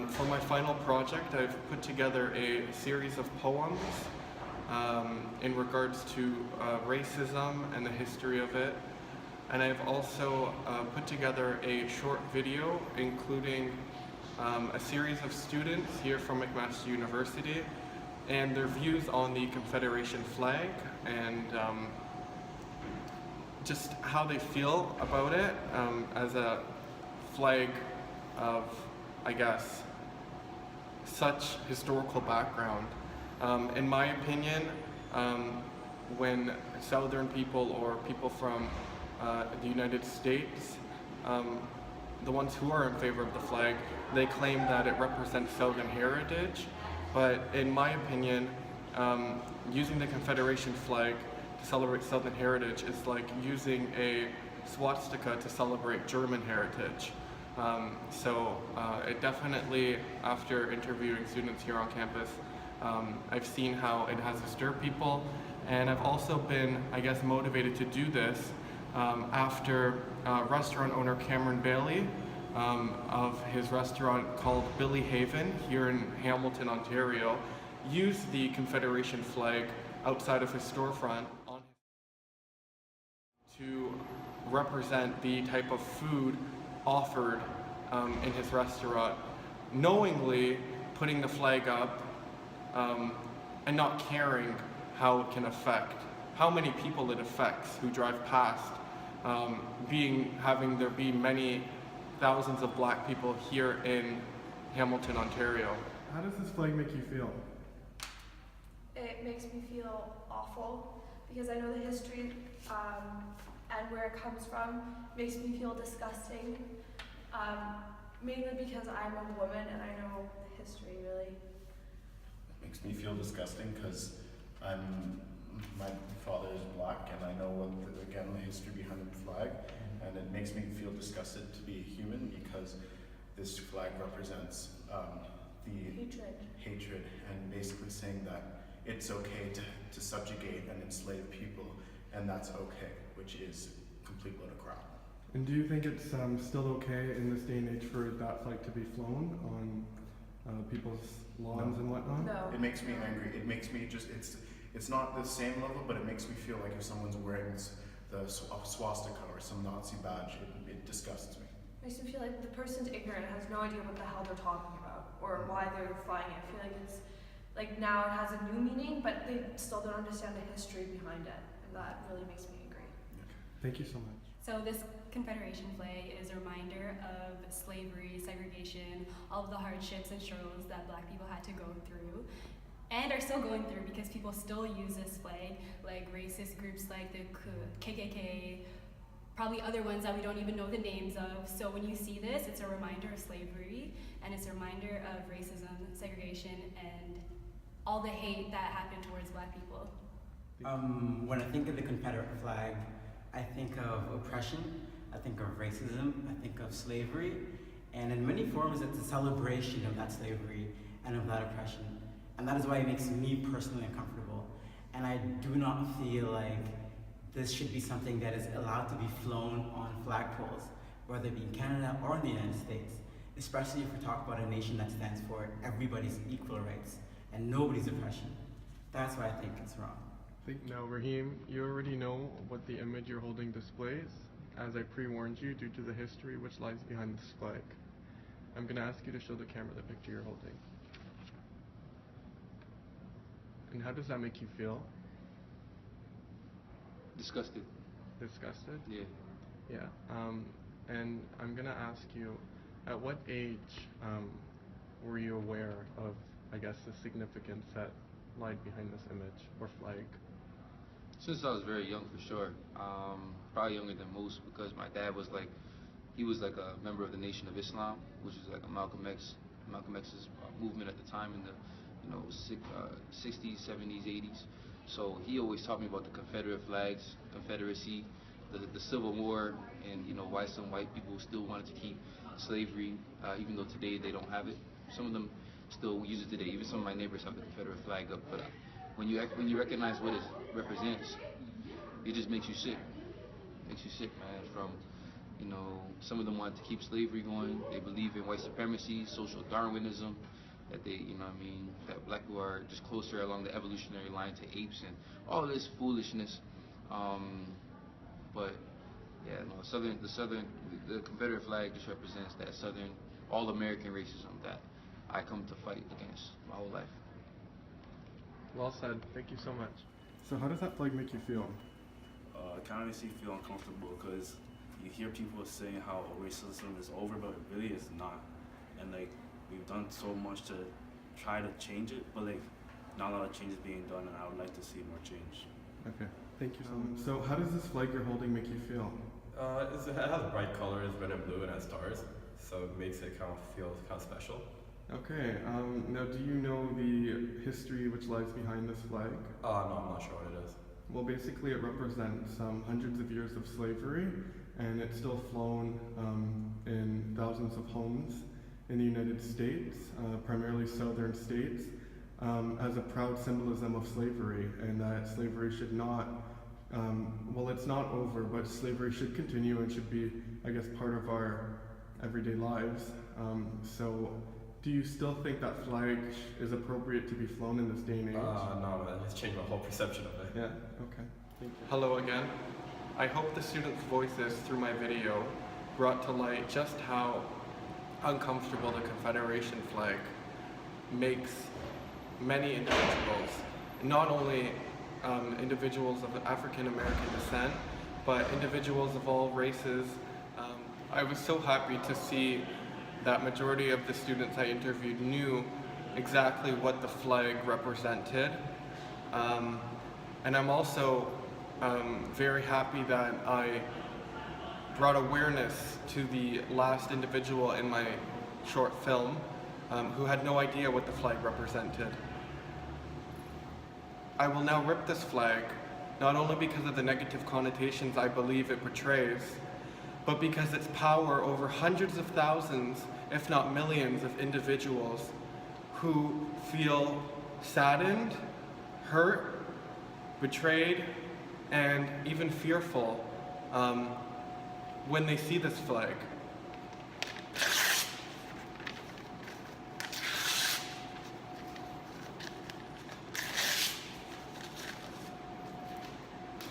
For my final project, I've put together a series of poems in regards to racism and the history of it. And I've also put together a short video including a series of students here from McMaster University and their views on the Confederation flag and just how they feel about it as a flag of, I guess, such historical background. In my opinion, when Southern people or people from the United States, the ones who are in favor of the flag, they claim that it represents Southern heritage. But in my opinion, using the Confederation flag to celebrate Southern heritage is like using a swastika to celebrate German heritage. So it definitely, after interviewing students here on campus, I've seen how it has disturbed people, and I've also been, I guess, motivated to do this after restaurant owner Cameron Bailey of his restaurant called Billy Haven here in Hamilton, Ontario, used the Confederation flag outside of his storefront to represent the type of food offered in his restaurant, knowingly putting the flag up and not caring how it can affect, how many people it affects who drive past, having there be many thousands of black people here in Hamilton, Ontario. How does this flag make you feel? It makes me feel awful because I know the history and where it comes from. It makes me feel disgusting, mainly because I'm a woman and I know the history really. It makes me feel disgusting because my father is black and I know the history behind the flag, and it makes me feel disgusted to be a human because this flag represents the hatred and basically saying that it's okay to subjugate and enslave people, and that's okay, which is a complete load of crap. And do you think it's still okay in this day and age for that flag to be flown on people's lawns and whatnot? No. It makes me angry. It makes me just, it's not the same level, but it makes me feel like if someone's wearing the swastika or some Nazi badge, it disgusts me. It makes me feel like the person's ignorant and has no idea what the hell they're talking about or why they're flying it. I feel like it's like now it has a new meaning, but they still don't understand the history behind it, and that really makes me angry. Thank you so much. So this Confederation flag is a reminder of slavery, segregation, all of the hardships and struggles that black people had to go through and are still going through because people still use this flag, like racist groups like the KKK, probably other ones that we don't even know the names of. So when you see this, it's a reminder of slavery, and it's a reminder of racism, segregation, and all the hate that happened towards black people. When I think of the Confederate flag, I think of oppression, I think of racism, I think of slavery, and in many forms it's a celebration of that slavery and of that oppression. And that is why it makes me personally uncomfortable. And I do not feel like this should be something that is allowed to be flown on flagpoles, whether it be in Canada or in the United States, especially if we talk about a nation that stands for everybody's equal rights and nobody's oppression. That's why I think it's wrong. Now, Raheem, you already know what the image you're holding displays, as I pre-warned you due to the history which lies behind this flag. I'm going to ask you to show the camera the picture you're holding. And how does that make you feel? Disgusted. Disgusted? Yeah. Yeah. And I'm going to ask you, at what age were you aware of, I guess, the significance that lied behind this image or flag? Since I was very young, for sure. Probably younger than most, because my dad was like, he was like a member of the Nation of Islam, which is like a Malcolm X's movement at the time in the 60s, 70s, 80s. So he always taught me about the Confederate flags, Confederacy, the Civil War, and why some white people still wanted to keep slavery, even though today they don't have it. Some of them still use it today. Even some of my neighbors have the Confederate flag up. But when you recognize what it represents, it just makes you sick. It makes you sick, man. From You know, some of them wanted to keep slavery going. They believe in white supremacy, social Darwinism, that they, you know what I mean, that black people are just closer along the evolutionary line to apes and all this foolishness. But yeah, no, the Confederate flag just represents that Southern, all-American racism that I come to fight against my whole life. Well said. Thank you so much. So how does that flag make you feel? It kind of makes me feel uncomfortable because you hear people saying how racism is over, but it really is not. And like we've done so much to try to change it, but like not a lot of change is being done, and I would like to see more change. Okay. Thank you so much. So how does this flag you're holding make you feel? It has bright colors, red and blue, and has stars, so it makes it kind of feel kind of special. Okay. Now, do you know the history which lies behind this flag? No, I'm not sure what it is. Well, basically, it represents hundreds of years of slavery, and it's still flown in thousands of homes in the United States, primarily southern states, as a proud symbolism of slavery, and that slavery should not, well, it's not over, but slavery should continue and should be, I guess, part of our everyday lives. So, do you still think that flag is appropriate to be flown in this day and age? No, that has changed my whole perception of it. Yeah, okay. Thank you. Hello again. I hope the students' voices through my video brought to light just how uncomfortable the Confederation flag makes many individuals, not only individuals of African American descent, but individuals of all races. I was so happy to see that majority of the students I interviewed knew exactly what the flag represented. And I'm also very happy that I brought awareness to the last individual in my short film who had no idea what the flag represented. I will now rip this flag, not only because of the negative connotations I believe it portrays, but because its power over hundreds of thousands, if not millions of individuals who feel saddened, hurt, betrayed, and even fearful when they see this flag.